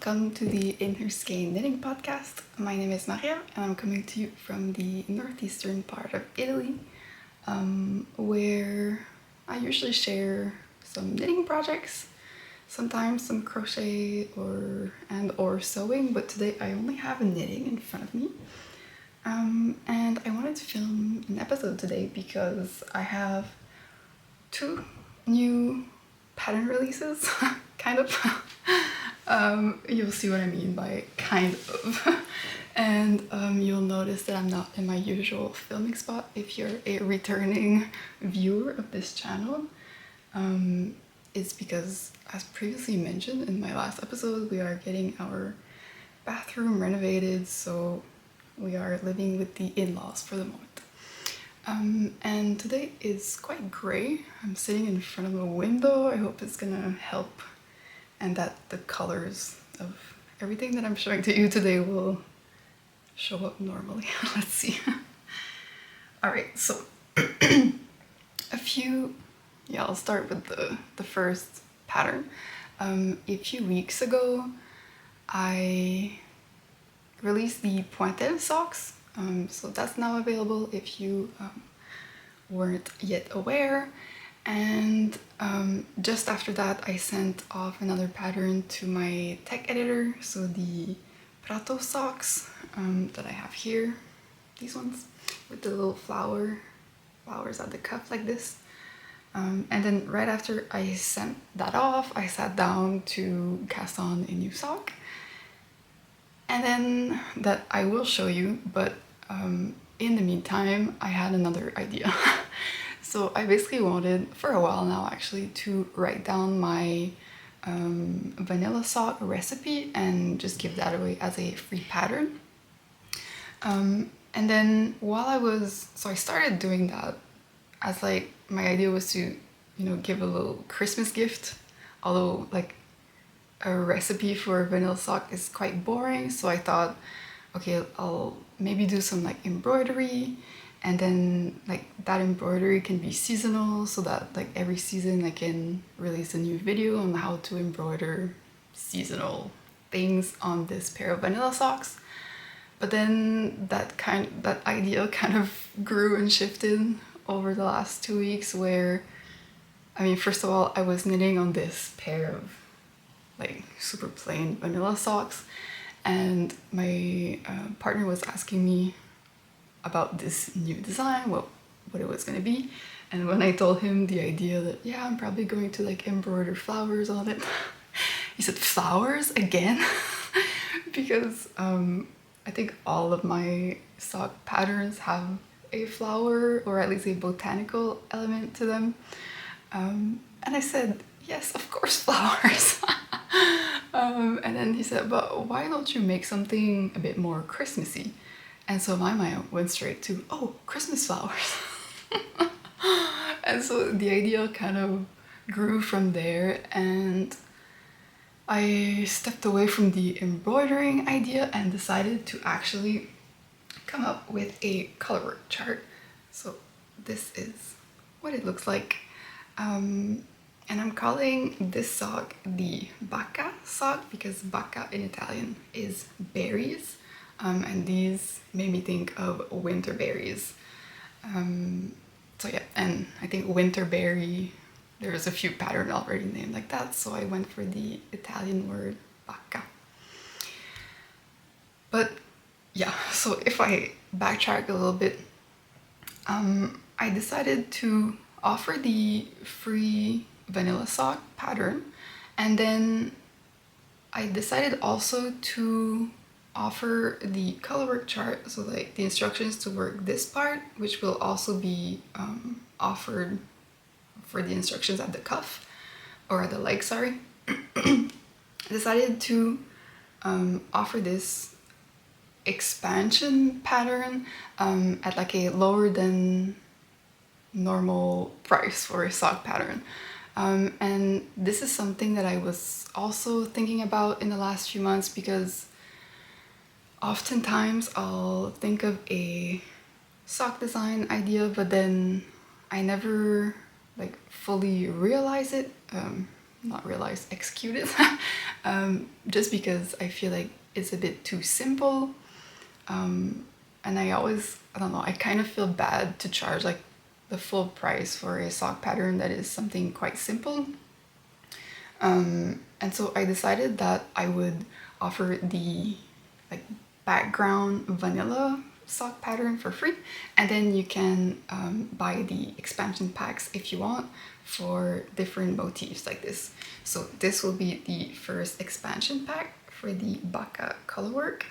welcome to the Her Skein Knitting Podcast. My name is Margaret and I'm coming to you from the northeastern part of Italy, where I usually share some knitting projects, sometimes some crochet or sewing, but today I only have knitting in front of me. And I wanted to film an episode today because I have two new pattern releases, kind of. You'll see what I mean by kind of. And you'll notice that I'm not in my usual filming spot if you're a returning viewer of this channel. It's because, as previously mentioned in my last episode, we are getting our bathroom renovated, so we are living with the in-laws for the moment. And today is quite grey. I'm sitting in front of a window. I hope it's gonna help and that the colors of everything that I'm showing to you today will show up normally. Let's see. Alright, so I'll start with the first pattern. A few weeks ago, I released the Prato Socks, so that's now available if you weren't yet aware. And just after that, I sent off another pattern to my tech editor, so the Prato Socks that I have here, these ones with the little flowers at the cuff like this. And then right after I sent that off, I sat down to cast on a new sock. And then that I will show you, but in the meantime, I had another idea. So I basically wanted, for a while now actually, to write down my vanilla sock recipe and just give that away as a free pattern. And then I started doing that as like, my idea was to, give a little Christmas gift, although like a recipe for a vanilla sock is quite boring. So I thought, okay, I'll maybe do some like embroidery, and then like that embroidery can be seasonal, so that like every season I can release a new video on how to embroider seasonal things on this pair of vanilla socks. But then that idea kind of grew and shifted over the last 2 weeks, where, first of all, I was knitting on this pair of like super plain vanilla socks, and my partner was asking me about this new design, what it was going to be. And when I told him the idea that, yeah, I'm probably going to like embroider flowers on it, he said, flowers again? Because I think all of my sock patterns have a flower, or at least a botanical element to them. And I said, yes, of course, flowers. And then he said, but why don't you make something a bit more Christmassy? And so my mind went straight to, oh, Christmas flowers. And so the idea kind of grew from there, and I stepped away from the embroidering idea and decided to actually come up with a colorwork chart. So this is what it looks like. And I'm calling this sock the Bacca sock because Bacca in Italian is berries. And these made me think of winter berries. So yeah, and I think winter berry, there's a few patterns already named like that, so I went for the Italian word Bacca. But yeah, so if I backtrack a little bit, I decided to offer the free vanilla sock pattern, and then I decided also to offer the colorwork chart, so like the instructions to work this part, which will also be offered for the instructions at the cuff, or at the leg, sorry. I decided to offer this expansion pattern at like a lower than normal price for a sock pattern. And this is something that I was also thinking about in the last few months, because oftentimes I'll think of a sock design idea, but then I never like fully realize it. not realize, execute it. Just because I feel like it's a bit too simple. And I don't know, I kind of feel bad to charge like the full price for a sock pattern that is something quite simple. And so I decided that I would offer the like background vanilla sock pattern for free, and then you can buy the expansion packs if you want for different motifs like this. So this will be the first expansion pack for the Bacca colorwork,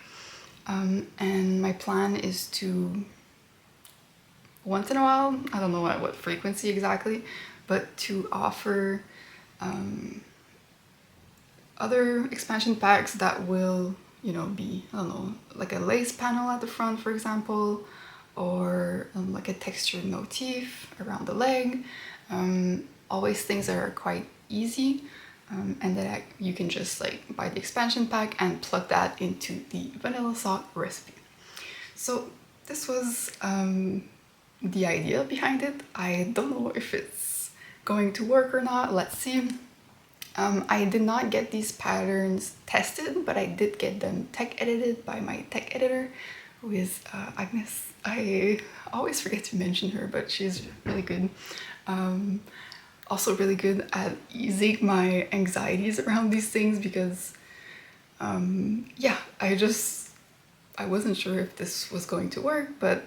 and my plan is to once in a while, I don't know at what frequency exactly, but to offer other expansion packs that will, you know, be, I don't know, like a lace panel at the front, for example, or like a textured motif around the leg. Always things that are quite easy, and that you can just like buy the expansion pack and plug that into the vanilla sock recipe. So this was the idea behind it. I don't know if it's going to work or not. Let's see. I did not get these patterns tested, but I did get them tech edited by my tech editor, who is Agnes. I always forget to mention her, but she's really good. Also really good at easing my anxieties around these things because, yeah, I wasn't sure if this was going to work, but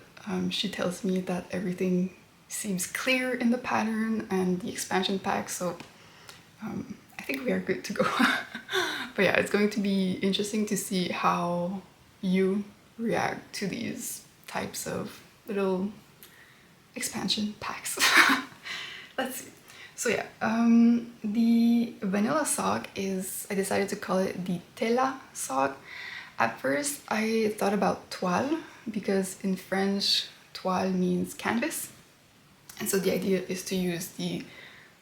she tells me that everything seems clear in the pattern and the expansion pack, so I think we are good to go. But yeah, it's going to be interesting to see how you react to these types of little expansion packs. Let's see. So yeah, the vanilla sock I decided to call it the Tela sock. At first I thought about toile, because in French toile means canvas, and so the idea is to use the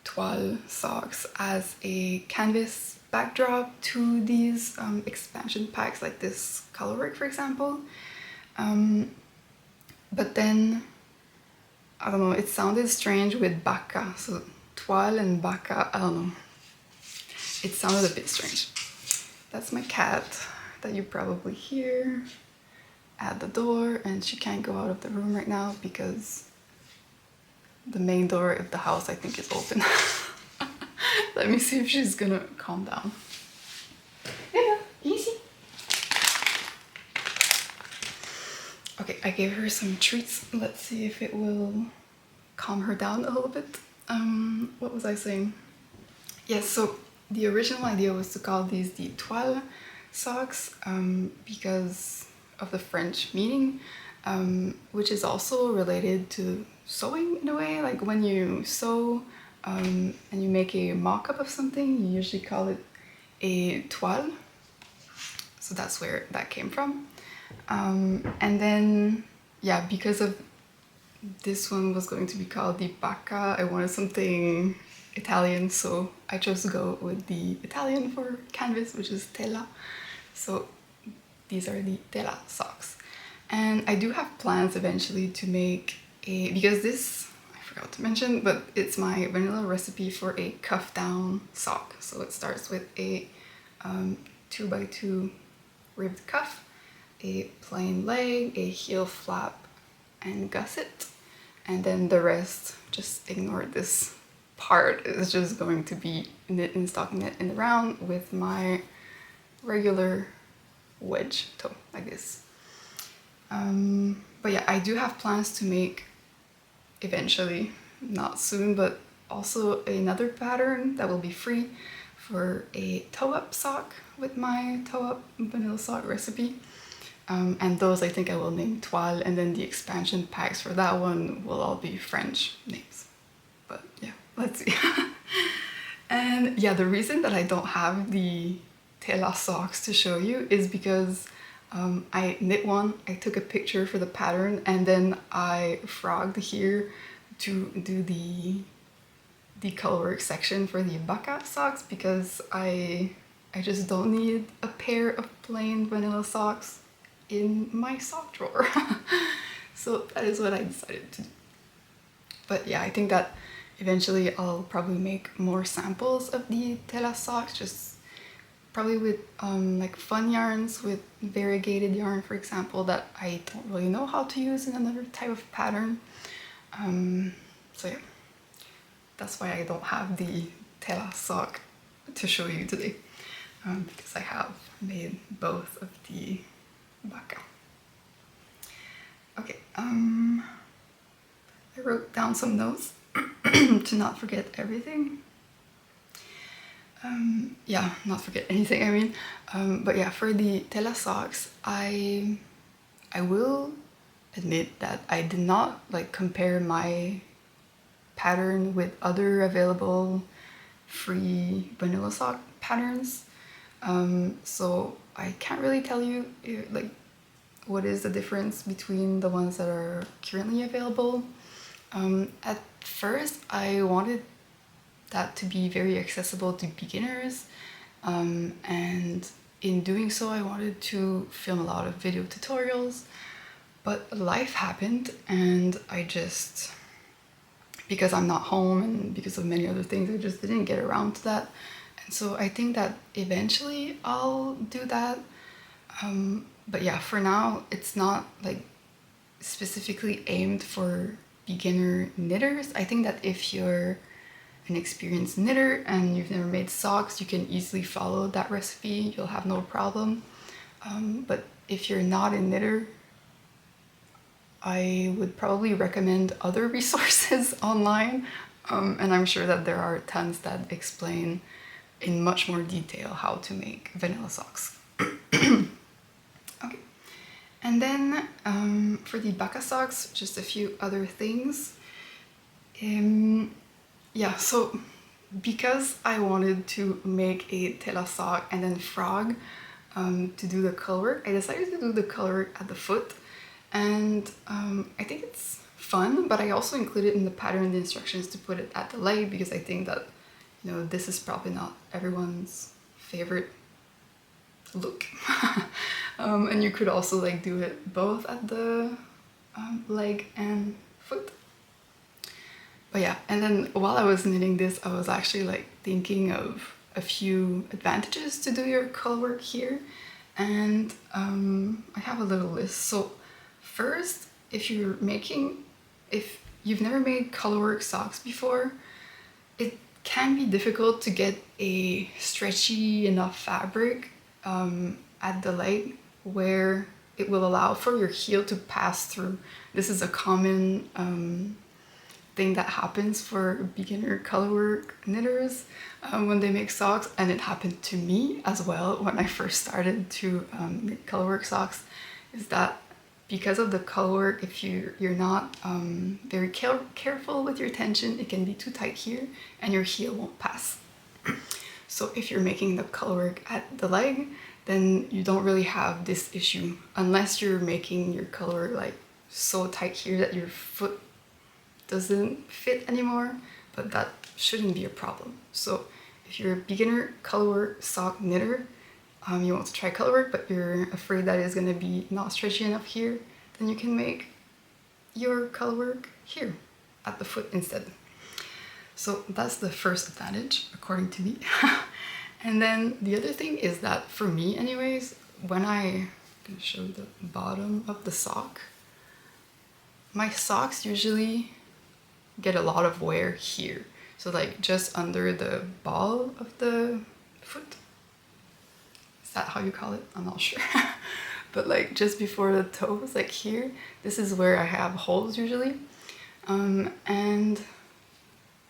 toile socks as a canvas backdrop to these expansion packs like this colorwork, for example. But then, I don't know, it sounded strange with Bacca, so toile and Bacca, I don't know, it sounded a bit strange. That's my cat that you probably hear at the door, and she can't go out of the room right now because the main door of the house, I think, is open. Let me see if she's gonna calm down. Yeah, easy. Okay, I gave her some treats. Let's see if it will calm her down a little bit. What was I saying? Yes, so the original idea was to call these the toile socks because of the French meaning, which is also related to sewing in a way. Like when you sew and you make a mock-up of something, you usually call it a toile. So that's where that came from. And then, yeah, because of this one was going to be called the Bacca, I wanted something Italian, so I chose to go with the Italian for canvas, which is Tela. So these are the Tela socks. And I do have plans eventually to make because this, I forgot to mention, but it's my vanilla recipe for a cuff down sock. So it starts with a 2x2 ribbed cuff, a plain leg, a heel flap and gusset, and then the rest, just ignore this part, is just going to be knit and stockinette in the round with my regular wedge toe like this. But yeah, I do have plans to make eventually, not soon, but also another pattern that will be free for a toe-up sock with my toe-up vanilla sock recipe. And those I think I will name Toile, and then the expansion packs for that one will all be French names. But yeah, let's see. And yeah, the reason that I don't have the Tela socks to show you is because I knit one, I took a picture for the pattern, and then I frogged here to do the colorwork section for the Bacca socks, because I just don't need a pair of plain vanilla socks in my sock drawer. So that is what I decided to do. But yeah, I think that eventually I'll probably make more samples of the Tela socks, just probably with like fun yarns, with variegated yarn, for example, that I don't really know how to use in another type of pattern. So yeah, that's why I don't have the Tela sock to show you today, because I have made both of the Bacca. Okay, I wrote down some notes to not forget everything. Not forget anything, I mean. But yeah, for the Tela socks, I will admit that I did not like compare my pattern with other available free vanilla sock patterns. So I can't really tell you like what is the difference between the ones that are currently available. At first, I wanted that to be very accessible to beginners, and in doing so I wanted to film a lot of video tutorials, but life happened and I just, because I'm not home and because of many other things, I just didn't get around to that. And so I think that eventually I'll do that, but yeah, for now it's not like specifically aimed for beginner knitters. I think that if you're an experienced knitter and you've never made socks, you can easily follow that recipe, you'll have no problem. But if you're not a knitter, I would probably recommend other resources online, and I'm sure that there are tons that explain in much more detail how to make vanilla socks. Okay, and then for the Bacca socks, just a few other things. Yeah, so because I wanted to make a Tela sock and then frog to do the color, I decided to do the color at the foot, and I think it's fun, but I also included in the pattern the instructions to put it at the leg, because I think that, you know, this is probably not everyone's favorite look. And you could also like do it both at the leg and foot. But yeah, and then while I was knitting this, I was actually like thinking of a few advantages to do your color work here, and I have a little list. So first, if you've never made colorwork socks before, it can be difficult to get a stretchy enough fabric at the leg where it will allow for your heel to pass through. This is a common thing that happens for beginner colorwork knitters when they make socks, and it happened to me as well when I first started to make colorwork socks, is that because of the colorwork, if you're not very careful with your tension, it can be too tight here and your heel won't pass. So if you're making the colorwork at the leg, then you don't really have this issue, unless you're making your colorwork like so tight here that your foot doesn't fit anymore, but that shouldn't be a problem. So if you're a beginner colorwork sock knitter, you want to try colorwork, but you're afraid that it's going to be not stretchy enough here, then you can make your colorwork here at the foot instead. So that's the first advantage, according to me. And then the other thing is that for me anyways, when I'm going to show the bottom of the sock, my socks usually get a lot of wear here. So like just under the ball of the foot. Is that how you call it? I'm not sure. But like just before the toes, like here, this is where I have holes usually. And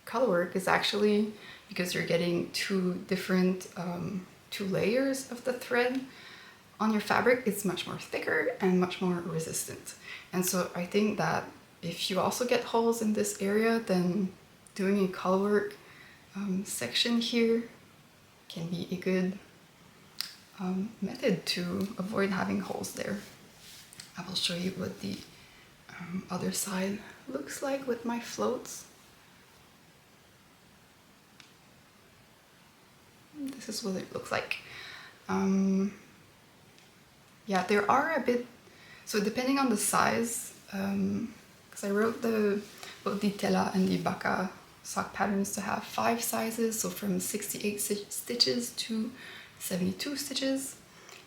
colorwork is actually, because you're getting two layers of the thread on your fabric, it's much more thicker and much more resistant. And so I think that if you also get holes in this area, then doing a colorwork section here can be a good method to avoid having holes there. I will show you what the other side looks like with my floats. This is what it looks like. Yeah, there are a bit, so depending on the size, because I wrote both the Tela and the Bacca sock patterns to have 5 sizes, so from 68 stitches to 72 stitches.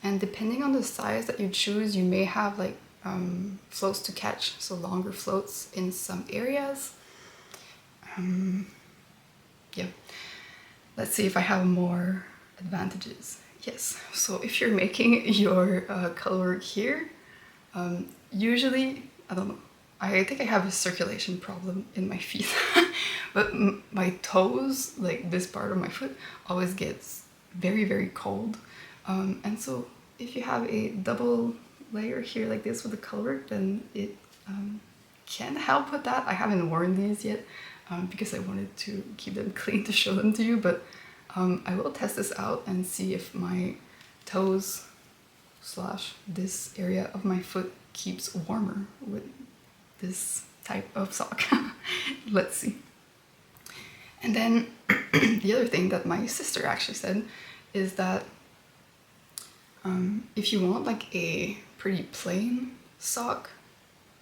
And depending on the size that you choose, you may have like floats to catch, so longer floats in some areas. Yeah, let's see if I have more advantages. Yes, so if you're making your colorwork here, usually, I don't know, I think I have a circulation problem in my feet, but my toes, like this part of my foot, always gets very, very cold. And so if you have a double layer here like this with the colorwork, then it can help with that. I haven't worn these yet because I wanted to keep them clean to show them to you, but I will test this out and see if my toes / this area of my foot keeps warmer with this type of sock. Let's see. And then the other thing that my sister actually said is that if you want like a pretty plain sock,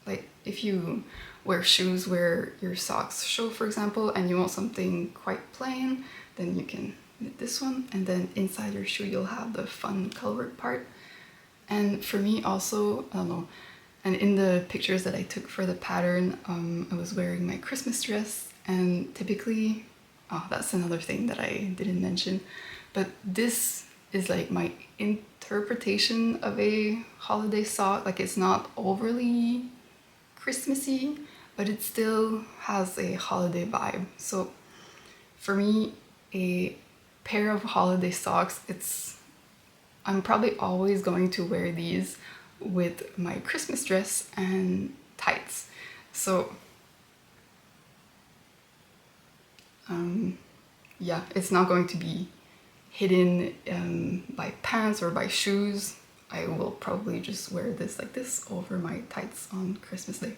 like if you wear shoes where your socks show, for example, and you want something quite plain, then you can knit this one, and then inside your shoe you'll have the fun colorwork part. And for me also, I don't know, and in the pictures that I took for the pattern, I was wearing my Christmas dress, and typically, oh, that's another thing that I didn't mention, but this is like my interpretation of a holiday sock. Like, it's not overly Christmassy, but it still has a holiday vibe. So for me, a pair of holiday socks, I'm probably always going to wear these with my Christmas dress and tights. So yeah, it's not going to be hidden by pants or by shoes. I will probably just wear this like this over my tights on Christmas Day.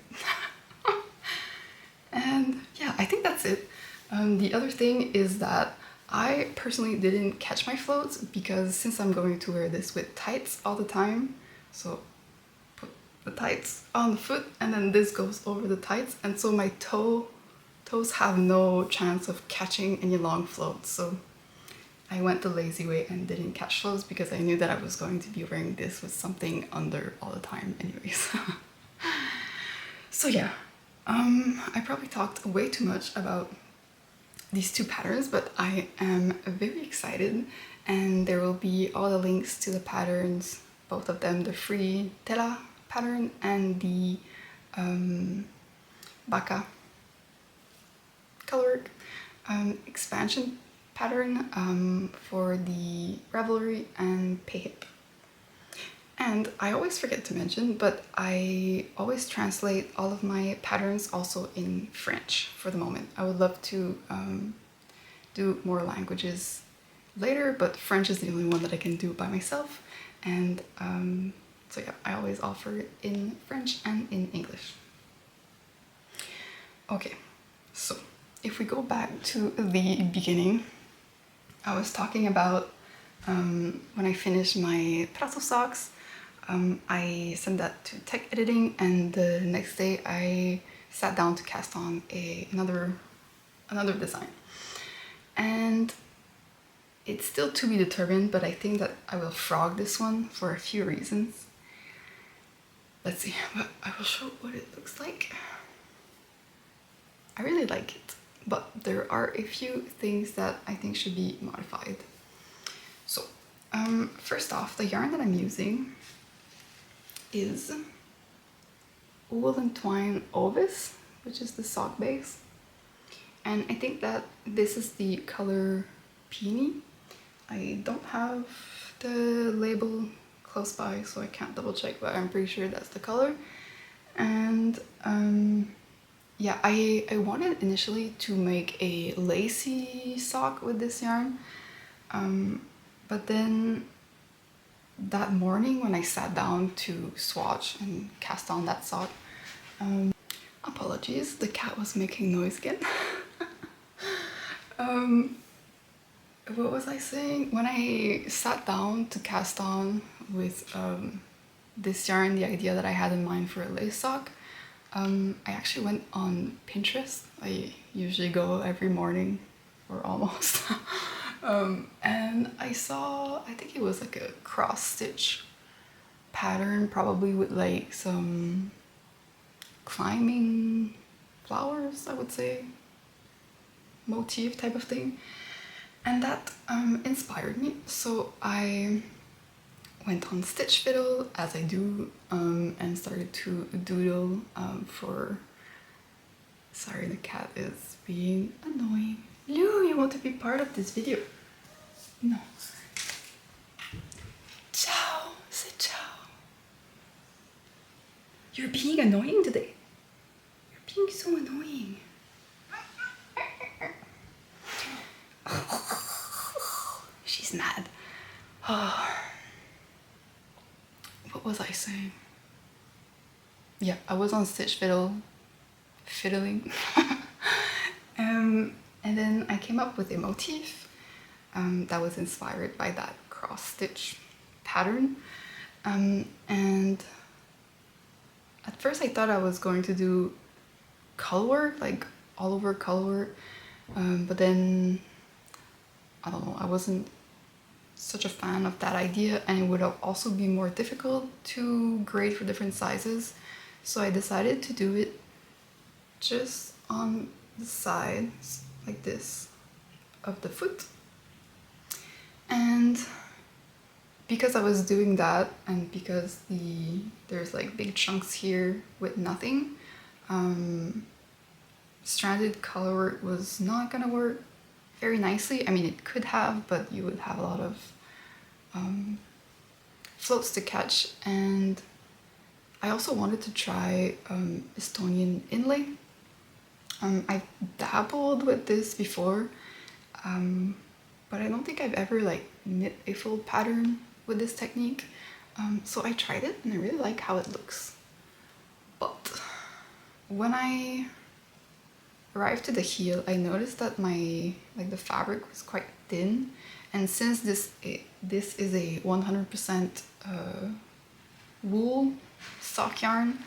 And yeah, I think that's it. The other thing is that I personally didn't catch my floats because since I'm going to wear this with tights all the time, so put the tights on the foot and then this goes over the tights, and so my toes have no chance of catching any long floats. So I went the lazy way and didn't catch floats because I knew that I was going to be wearing this with something under all the time anyways. So yeah, I probably talked way too much about these two patterns, but I am very excited, and there will be all the links to the patterns, both of them, the free Tela pattern and the Bacca colorwork expansion pattern for the Ravelry and Petite. And I always forget to mention, but I always translate all of my patterns also in French for the moment. I would love to do more languages later, but French is the only one that I can do by myself. And so yeah, I always offer it in French and in English. Okay, so if we go back to the beginning, I was talking about when I finished my Prato Socks, I sent that to tech editing, and the next day I sat down to cast on another design. And it's still to be determined, but I think that I will frog this one for a few reasons. Let's see, but I will show what it looks like. I really like it, but there are a few things that I think should be modified. So, first off, the yarn that I'm using is Woollentwine Ovis, which is the sock base. And I think that this is the color Peony. I don't have the label close by, so I can't double check, but I'm pretty sure that's the color. And yeah, I wanted initially to make a lacy sock with this yarn, but then that morning when I sat down to swatch and cast on that sock, apologies, the cat was making noise again. What was I saying? When I sat down to cast on with this yarn, the idea that I had in mind for a lace sock, I actually went on Pinterest. I usually go every morning, or almost. And I saw, I think it was like a cross stitch pattern, probably with like some climbing flowers, I would say, motif type of thing. And that inspired me. So I went on Stitch Fiddle, as I do, and started to doodle for... Sorry, the cat is being annoying. Lou, you want to be part of this video? No. Ciao, say ciao. You're being annoying today. You're being so annoying. She's mad. What was I saying? Yeah, I was on Stitch Fiddle, fiddling. And then I came up with a motif that was inspired by that cross stitch pattern. And at first I thought I was going to do colorwork, like all over colorwork, but then I don't know, I wasn't such a fan of that idea, and it would also be more difficult to grade for different sizes. So I decided to do it just on the sides, like this, of the foot. And because I was doing that, and because there's like big chunks here with nothing, stranded colorwork was not gonna work very nicely. I mean, it could have, but you would have a lot of floats to catch. And I also wanted to try Estonian inlay. I've dabbled with this before, but I don't think I've ever like knit a full pattern with this technique. So I tried it and I really like how it looks. But when I arrived to the heel, I noticed that the fabric was quite thin, and since this is a 100% wool sock yarn,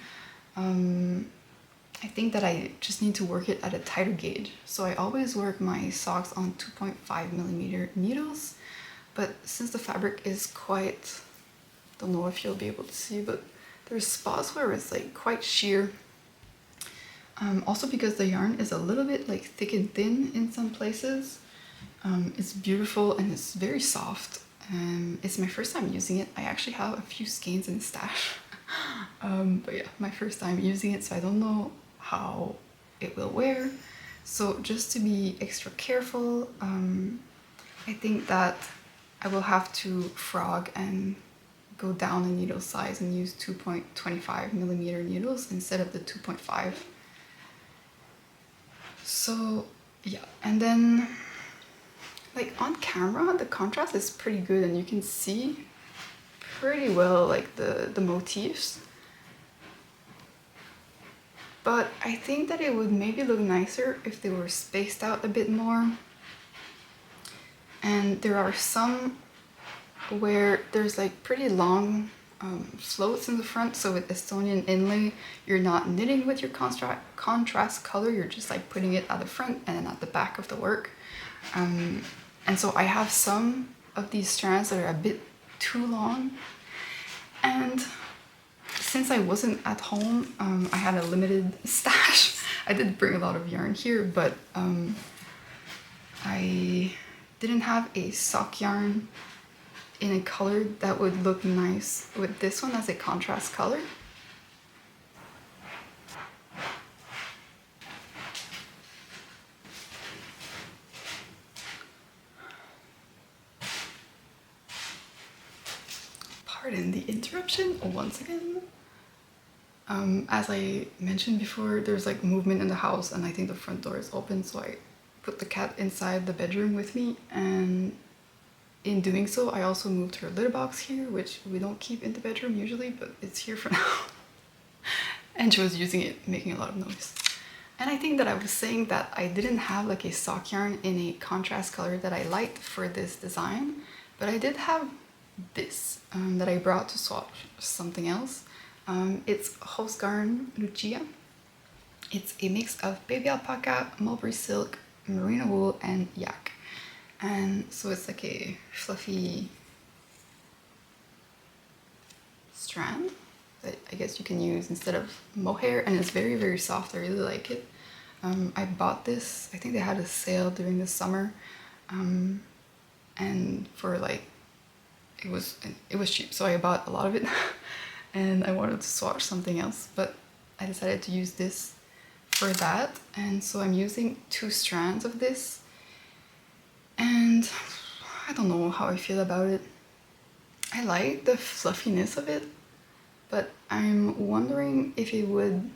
I think that I just need to work it at a tighter gauge. So I always work my socks on 2.5mm needles, but since the fabric is quite, don't know if you'll be able to see, but there's spots where it's like quite sheer. Also because the yarn is a little bit like thick and thin in some places. It's beautiful and it's very soft. It's my first time using it. I actually have a few skeins in the stash. But yeah, my first time using it, so I don't know how it will wear. So just to be extra careful, I think that I will have to frog and go down in needle size and use 2.25mm needles instead of the 2.5. So yeah, and then like on camera the contrast is pretty good and you can see pretty well like the motifs, but I think that it would maybe look nicer if they were spaced out a bit more. And there are some where there's like pretty long floats in the front, so with Estonian inlay you're not knitting with your contrast color, you're just like putting it at the front and then at the back of the work. And so I have some of these strands that are a bit too long, and since I wasn't at home, I had a limited stash. I did bring a lot of yarn here, but I didn't have a sock yarn in a color that would look nice with this one as a contrast color. Pardon the interruption once again. As I mentioned before, there's like movement in the house and I think the front door is open, so I put the cat inside the bedroom with me, and in doing so I also moved her litter box here, which we don't keep in the bedroom usually, but it's here for now. And she was using it, making a lot of noise. And I think that I was saying that I didn't have like a sock yarn in a contrast color that I liked for this design, but I did have this that I brought to swap something else. It's Holst Garn Lucia, It's a mix of baby alpaca, mulberry silk, merino wool, and yak. And so it's like a fluffy strand that I guess you can use instead of mohair, and it's very, very soft. I really like it. I bought this, I think they had a sale during the summer, and for like, it was cheap, so I bought a lot of it. And I wanted to swatch something else, but I decided to use this for that. And so I'm using 2 strands of this, and I don't know how I feel about it. I like the fluffiness of it, but I'm wondering if it would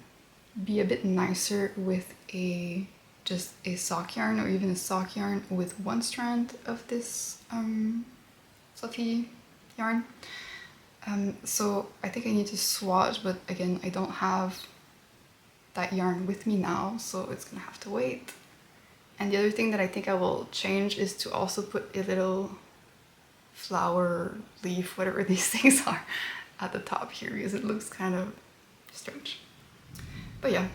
be a bit nicer with just a sock yarn, or even a sock yarn with 1 strand of this fluffy yarn. So I think I need to swatch, but again, I don't have that yarn with me now, so it's gonna have to wait. And the other thing that I think I will change is to also put a little flower, leaf, whatever these things are, at the top here, because it looks kind of strange. But yeah,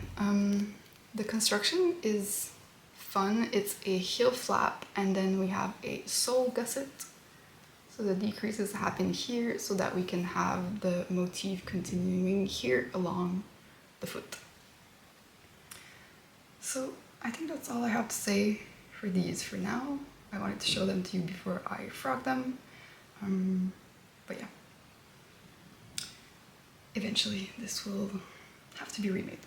the construction is fun. It's a heel flap, and then we have a sole gusset. So the decreases happen here so that we can have the motif continuing here along the foot. So I think that's all I have to say for these for now. I wanted to show them to you before I frock them. But yeah, eventually this will have to be remade.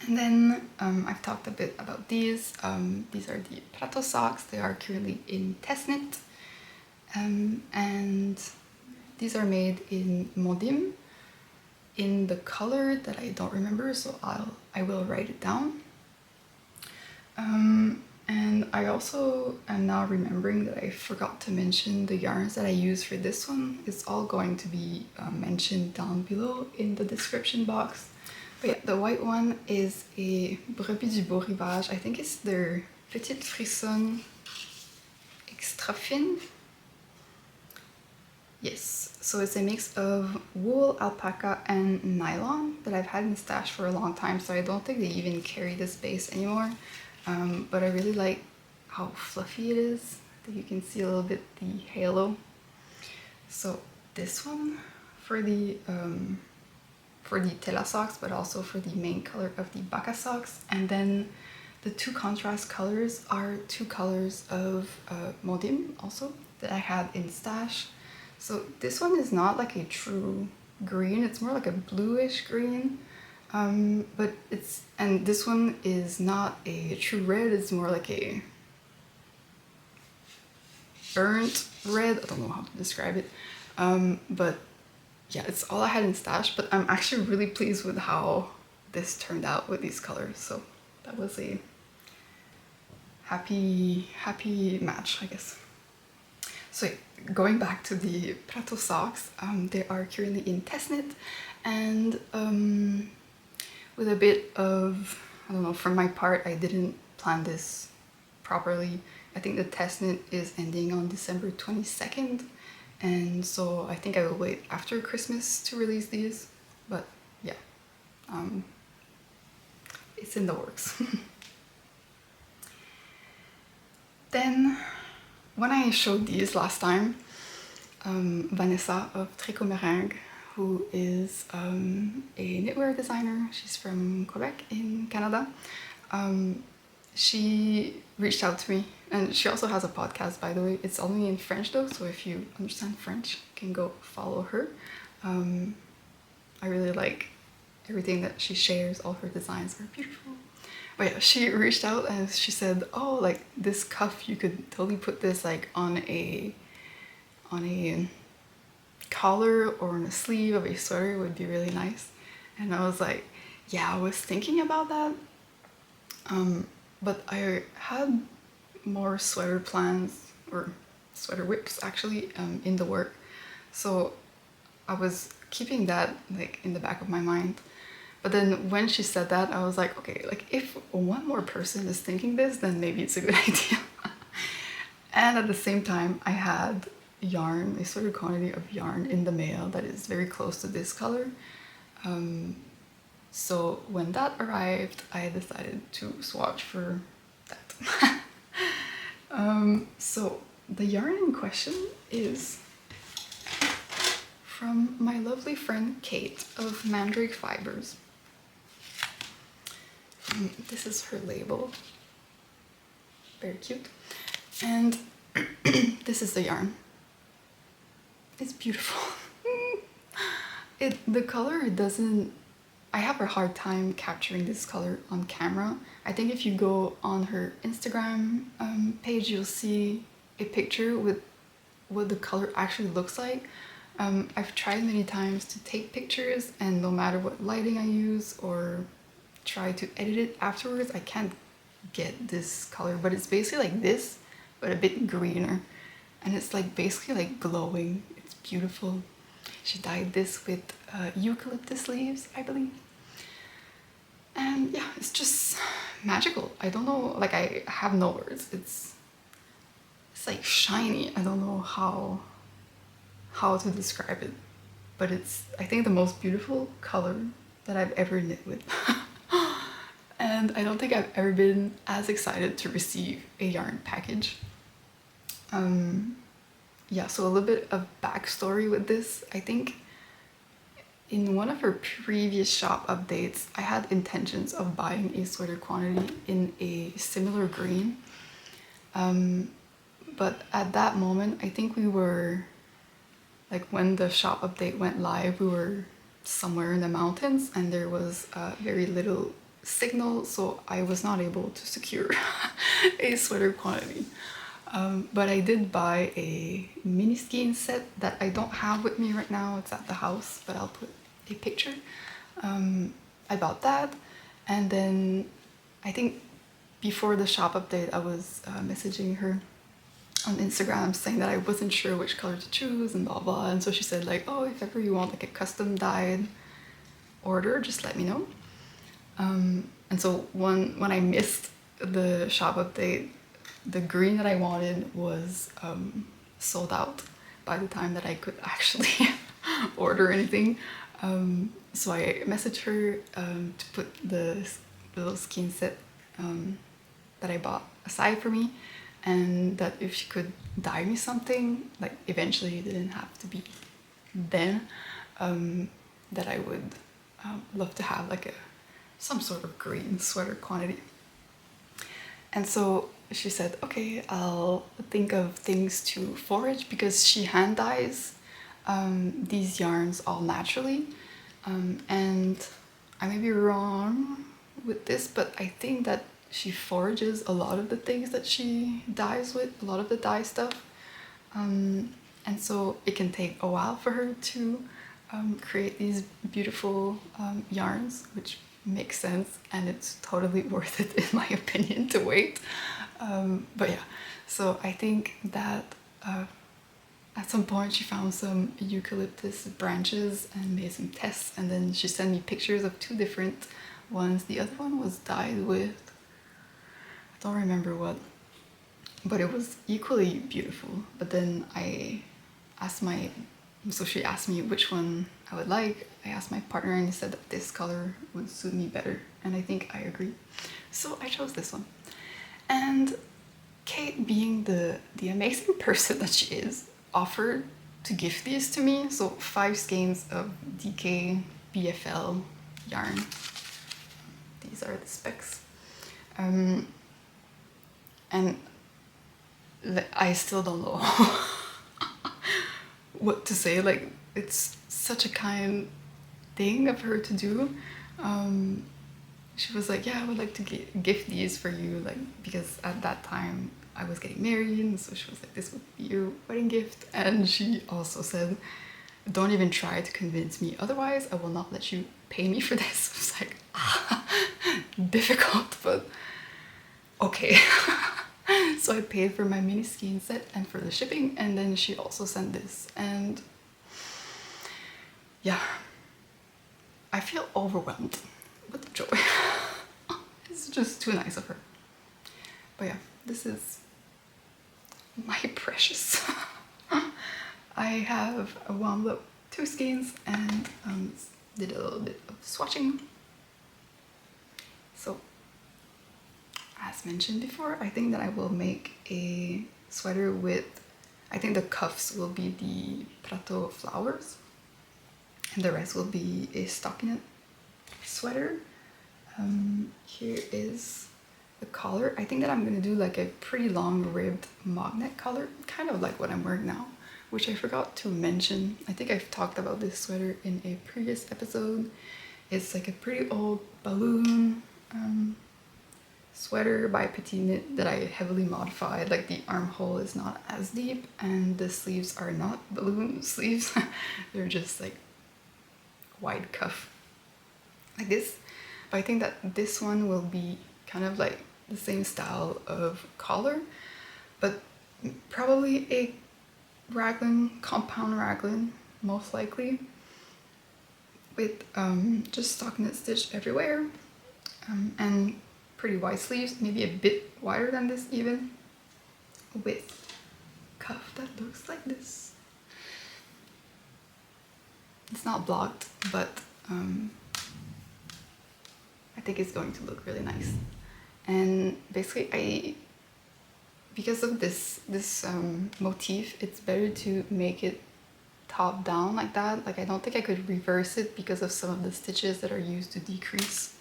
And then I've talked a bit about these. These are the Prato Socks. They are currently in test knit. And these are made in Mondim in the color that I don't remember, so I will write it down. And I also am now remembering that I forgot to mention the yarns that I use for this one. It's all going to be mentioned down below in the description box. But yeah, the white one is a Brebis du Beaurivage. I think it's their Petite Frisonne extra fine. Yes, so it's a mix of wool, alpaca, and nylon that I've had in stash for a long time, so I don't think they even carry this base anymore. But I really like how fluffy it is. I think you can see a little bit the halo. So this one for the Tela socks, but also for the main color of the Bacca socks. And then the 2 contrast colors are 2 colors of Mondim also that I had in stash. So this one is not like a true green, it's more like a bluish green. But and this one is not a true red, it's more like a burnt red. I don't know how to describe it. But yeah, it's all I had in stash, but I'm actually really pleased with how this turned out with these colors. So that was a happy match, I guess. So going back to the Prato Socks, they are currently in test knit, and with a bit of, I don't know, from my part, I didn't plan this properly. I think the test knit is ending on December 22nd, and so I think I will wait after Christmas to release these, but yeah, it's in the works. Then, when I showed these last time, Vanessa of Tricot Meringue, who is a knitwear designer, she's from Quebec in Canada, she reached out to me, and she also has a podcast, by the way. It's only in French though, so if you understand French, you can go follow her. I really like everything that she shares. All her designs are beautiful. But yeah, she reached out and she said, oh, like this cuff, you could totally put this like on a collar or on a sleeve of a sweater. It would be really nice. And I was like, yeah, I was thinking about that. But I had more sweater plans, or sweater whips actually, in the work. So I was keeping that like in the back of my mind. But then when she said that, I was like, okay, like if one more person is thinking this, then maybe it's a good idea. And at the same time, I had yarn, a certain quantity of yarn in the mail that is very close to this color. So when that arrived, I decided to swatch for that. So the yarn in question is from my lovely friend Cate of Mandrake Fibers. This is her label. Very cute. And this is the yarn. It's beautiful. The color doesn't... I have a hard time capturing this color on camera. I think if you go on her Instagram page, you'll see a picture with what the color actually looks like. I've tried many times to take pictures, and no matter what lighting I use or try to edit it afterwards, I can't get this color. But it's basically like this, but a bit greener. And it's like basically like glowing. It's beautiful. She dyed this with eucalyptus leaves, I believe. And yeah, it's just magical. I don't know, like I have no words. It's like shiny. I don't know how to describe it, but it's, I think, the most beautiful color that I've ever knit with. And I don't think I've ever been as excited to receive a yarn package. Yeah, so a little bit of backstory with this. I think in one of her previous shop updates, I had intentions of buying a sweater quantity in a similar green. But at that moment, I think we were, like when the shop update went live, we were somewhere in the mountains and there was very little signal, so I was not able to secure a sweater quantity. But I did buy a mini skein set that I don't have with me right now. It's at the house, but I'll put a picture. I bought that, and then I think before the shop update, I was messaging her on Instagram saying that I wasn't sure which color to choose and blah blah. And so she said like, oh, if ever you want like a custom dyed order, just let me know. And so when I missed the shop update, the green that I wanted was sold out by the time that I could actually order anything. So I messaged her to put the little skein set that I bought aside for me, and that if she could dye me something, like eventually it didn't have to be then, that I would love to have like some sort of green sweater quantity. And so she said, okay, I'll think of things to forage, because she hand dyes these yarns all naturally. And I may be wrong with this, but I think that she forages a lot of the things that she dyes with, a lot of the dye stuff. And so it can take a while for her to create these beautiful yarns, which makes sense, and it's totally worth it in my opinion to wait. But yeah, so I think that at some point she found some eucalyptus branches and made some tests, and then she sent me pictures of two different ones. The other one was dyed with, I don't remember what, but it was equally beautiful. But then I asked so she asked me which one I would like. I asked my partner and he said that this color would suit me better, and I think I agree. So I chose this one. And Cate, being the amazing person that she is, offered to gift these to me. So 5 skeins of DK BFL yarn. These are the specs. And I still don't know what to say. Like, it's such a kind thing of her to do. She was like, yeah, I would like to gift these for you, like, because at that time I was getting married, and so she was like, this would be your wedding gift. And she also said, don't even try to convince me, otherwise I will not let you pay me for this. I was like, difficult, but okay. So I paid for my mini skein set and for the shipping, and then she also sent this, and yeah, I feel overwhelmed with joy. It's just too nice of her. But yeah, this is my precious. I have wound up 2 skeins and did a little bit of swatching. So, as mentioned before, I think that I will make a sweater with, I think the cuffs will be the Prato flowers, and the rest will be a stockinette sweater. Here is the collar. I think that I'm gonna do like a pretty long ribbed mock neck collar, kind of like what I'm wearing now, which I forgot to mention. I think I've talked about this sweater in a previous episode. It's like a pretty old balloon sweater by Petite that I heavily modified. Like the armhole is not as deep and the sleeves are not balloon sleeves. They're just like wide cuff like this. But I think that this one will be kind of like the same style of collar, but probably a raglan, compound raglan, most likely, with just stockinette stitch everywhere, and pretty wide sleeves, maybe a bit wider than this even, with cuff that looks like this. It's not blocked, but I think it's going to look really nice. And basically, because of this motif, it's better to make it top down like that. Like I don't think I could reverse it because of some of the stitches that are used to decrease.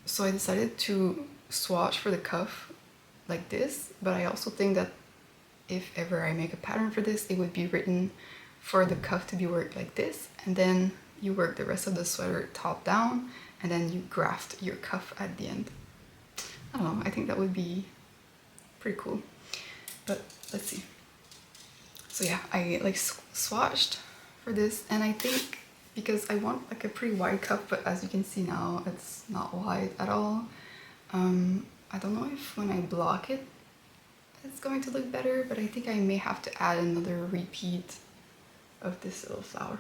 So I decided to swatch for the cuff like this, but I also think that if ever I make a pattern for this, it would be written for the cuff to be worked like this, and then you work the rest of the sweater top down, and then you graft your cuff at the end. I don't know, I think that would be pretty cool, but let's see. So yeah, I like swatched for this, and I think because I want like a pretty wide cuff, but as you can see now, it's not wide at all. I don't know if when I block it, it's going to look better, but I think I may have to add another repeat of this little flower.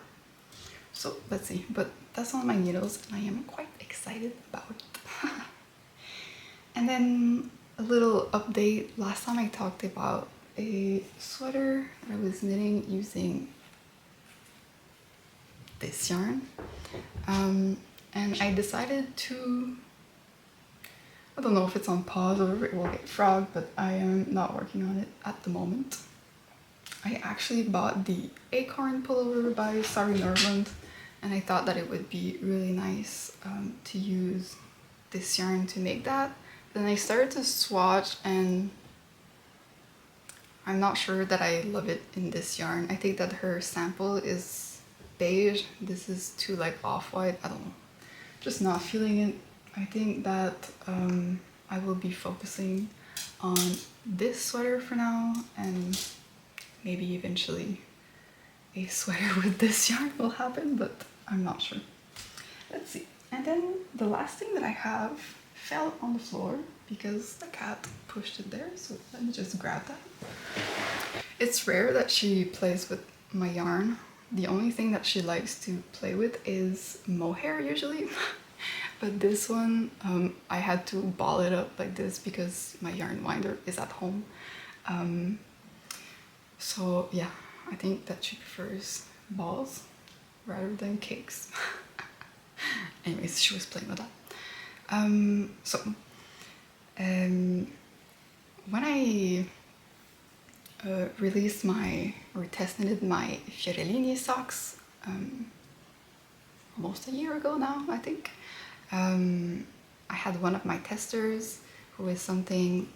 So let's see, but that's on my needles and I am quite excited about it. And then a little update. Last time I talked about a sweater that I was knitting using this yarn, and I decided to, I don't know if it's on pause or it will get frogged, but I am not working on it at the moment. I actually bought the acorn pullover by Sari Norland, and I thought that it would be really nice to use this yarn to make that. Then I started to swatch and I'm not sure that I love it in this yarn. I think that her sample is beige. This is too like off-white. I don't know. Just not feeling it. I think that I will be focusing on this sweater for now, and maybe eventually a sweater with this yarn will happen, but I'm not sure. Let's see. And then the last thing that I have fell on the floor because the cat pushed it there, so let me just grab that. It's rare that she plays with my yarn. The only thing that she likes to play with is mohair usually. But this one, I had to ball it up like this because my yarn winder is at home. So yeah, I think that she prefers balls rather than cakes. Anyways, she was playing with that. When I released test knitted my Fiorellini socks almost a year ago now, I think. I had one of my testers who is someone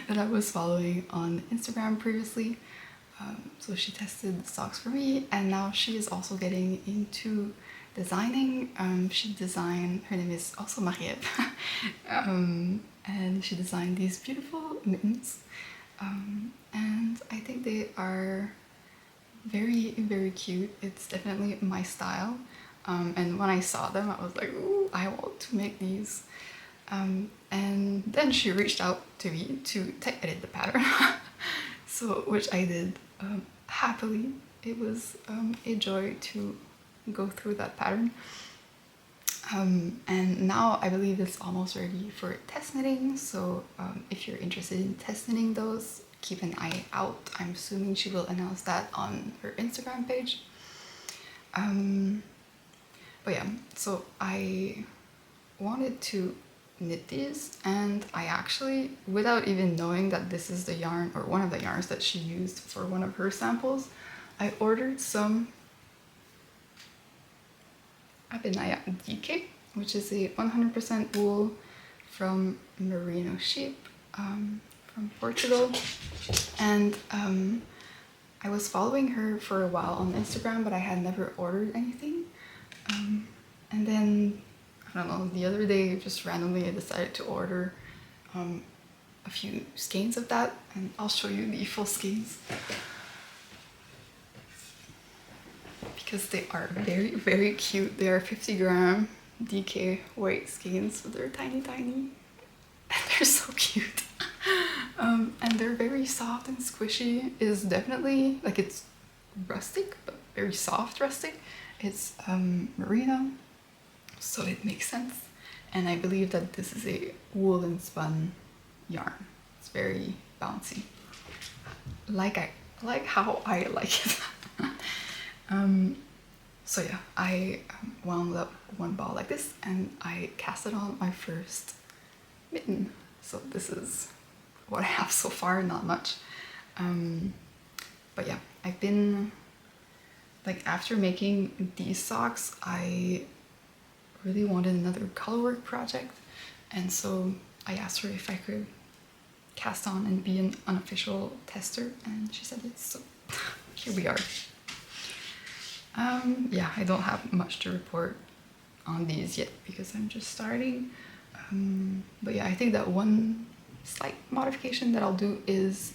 that I was following on Instagram previously. So she tested the socks for me, and now she is also getting into designing. Her name is also Margaret, and she designed these beautiful mittens, and I think they are very, very cute. It's definitely my style. And when I saw them, I was like, ooh, I want to make these. And then she reached out to me to edit the pattern, so which I did happily. It was a joy to go through that pattern. And now I believe it's almost ready for test knitting. So if you're interested in test knitting those, keep an eye out. I'm assuming she will announce that on her Instagram page. Oh yeah, so I wanted to knit these, and I actually, without even knowing that this is the yarn or one of the yarns that she used for one of her samples, I ordered some Abenaya DK, which is a 100% wool from Merino Sheep from Portugal. And I was following her for a while on Instagram, but I had never ordered anything. And then, I don't know, the other day, just randomly I decided to order a few skeins of that, and I'll show you the full skeins. Because they are very, very cute. They are 50-gram DK white skeins, so they're tiny, tiny. And they're so cute. And they're very soft and squishy. It's definitely, like, it's rustic, but very soft rustic. It's merino, so it makes sense. And I believe that this is a woolen spun yarn. It's very bouncy. Like how I like it. So yeah, I wound up one ball like this, and I casted on my first mitten. So this is what I have so far, not much. But yeah, I've been, like, after making these socks, I really wanted another colorwork project, and so I asked her if I could cast on and be an unofficial tester, and she said yes, so here we are. Yeah, I don't have much to report on these yet because I'm just starting. But yeah, I think that one slight modification that I'll do is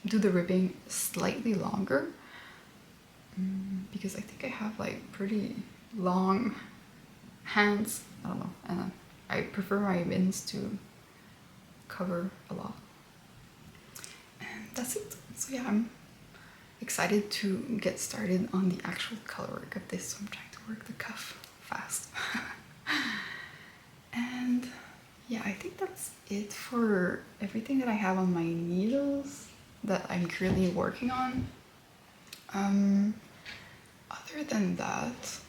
do the ribbing slightly longer, because I think I have like pretty long hands. I don't know, and I prefer my mittens to cover a lot. And that's it. So yeah, I'm excited to get started on the actual colorwork of this, so I'm trying to work the cuff fast. And yeah, I think that's it for everything that I have on my needles that I'm currently working on. Other than that,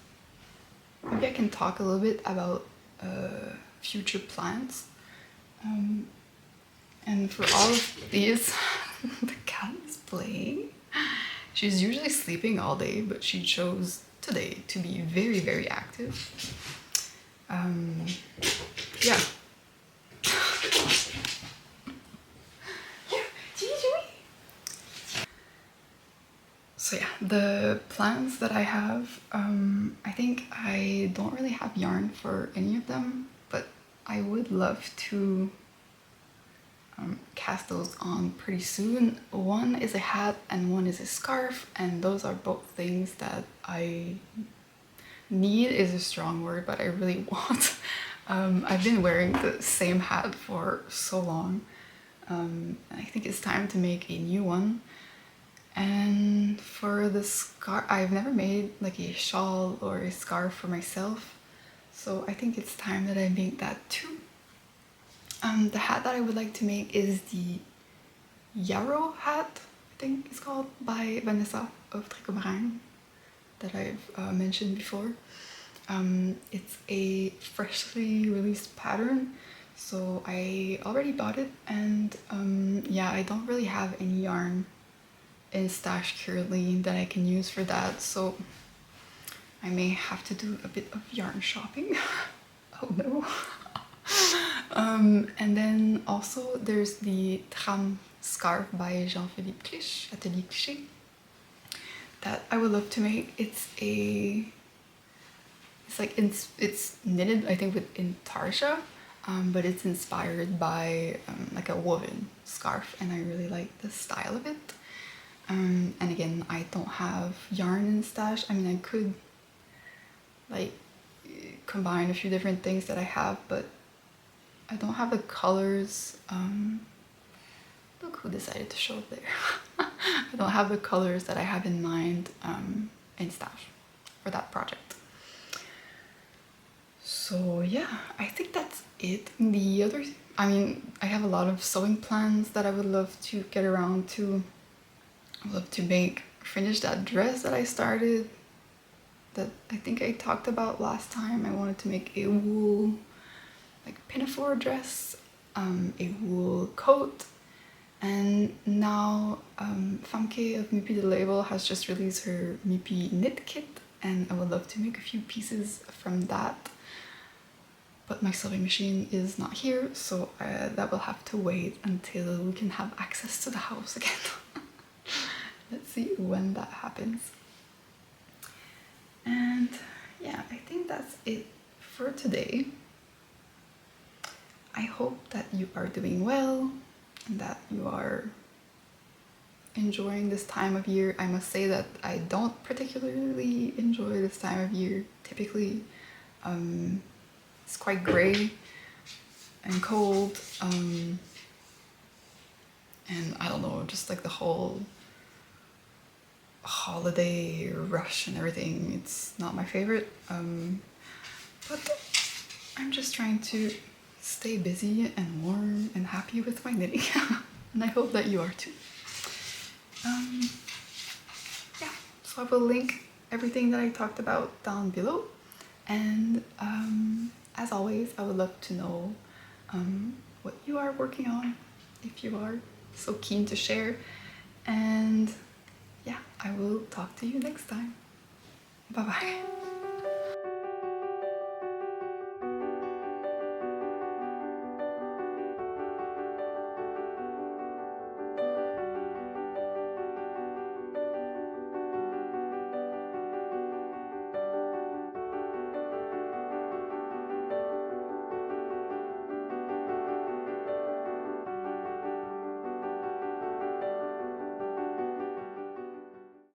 maybe I can talk a little bit about future plans. And for all of these, the cat is playing. She's usually sleeping all day, but she chose today to be very, very active. Yeah. So yeah, the plans that I have, I think I don't really have yarn for any of them, but I would love to cast those on pretty soon. One is a hat and one is a scarf, and those are both things that I need is a strong word, but I really want. I've been wearing the same hat for so long. I think it's time to make a new one. And for the scarf, I've never made like a shawl or a scarf for myself, so I think it's time that I make that too. The hat that I would like to make is the Yarrow hat, I think it's called, by Vanessa of Tricot Marine, that I've mentioned before. It's a freshly released pattern, so I already bought it, and yeah, I don't really have any yarn in stash currently that I can use for that, so I may have to do a bit of yarn shopping. Oh no. And then also there's the Tram scarf by Jean-Philippe Clich, Atelier Cliché, that I would love to make. It's knitted, I think, with intarsia, but it's inspired by like a woven scarf, and I really like the style of it. And again, I don't have yarn in stash. I mean, I could like combine a few different things that I have, but I don't have the colors. Look who decided to show up there. I don't have the colors that I have in mind in stash for that project. So yeah, I think that's it. The other, I mean, I have a lot of sewing plans that I would love to get around to. I would love to finish that dress that I started that I think I talked about last time. I wanted to make a wool like pinafore dress, a wool coat, and now Famke of Mipi the Label has just released her Mipi knit kit, and I would love to make a few pieces from that. But my sewing machine is not here, so that will have to wait until we can have access to the house again. Let's see when that happens. And yeah, I think that's it for today. I hope that you are doing well and that you are enjoying this time of year. I must say that I don't particularly enjoy this time of year typically. It's quite grey and cold, and I don't know, just like the whole holiday rush and everything, it's not my favorite, but I'm just trying to stay busy and warm and happy with my knitting. And I hope that you are too. Yeah, so I will link everything that I talked about down below, and as always, I would love to know what you are working on, if you are so keen to share. And yeah, I will talk to you next time. Bye bye.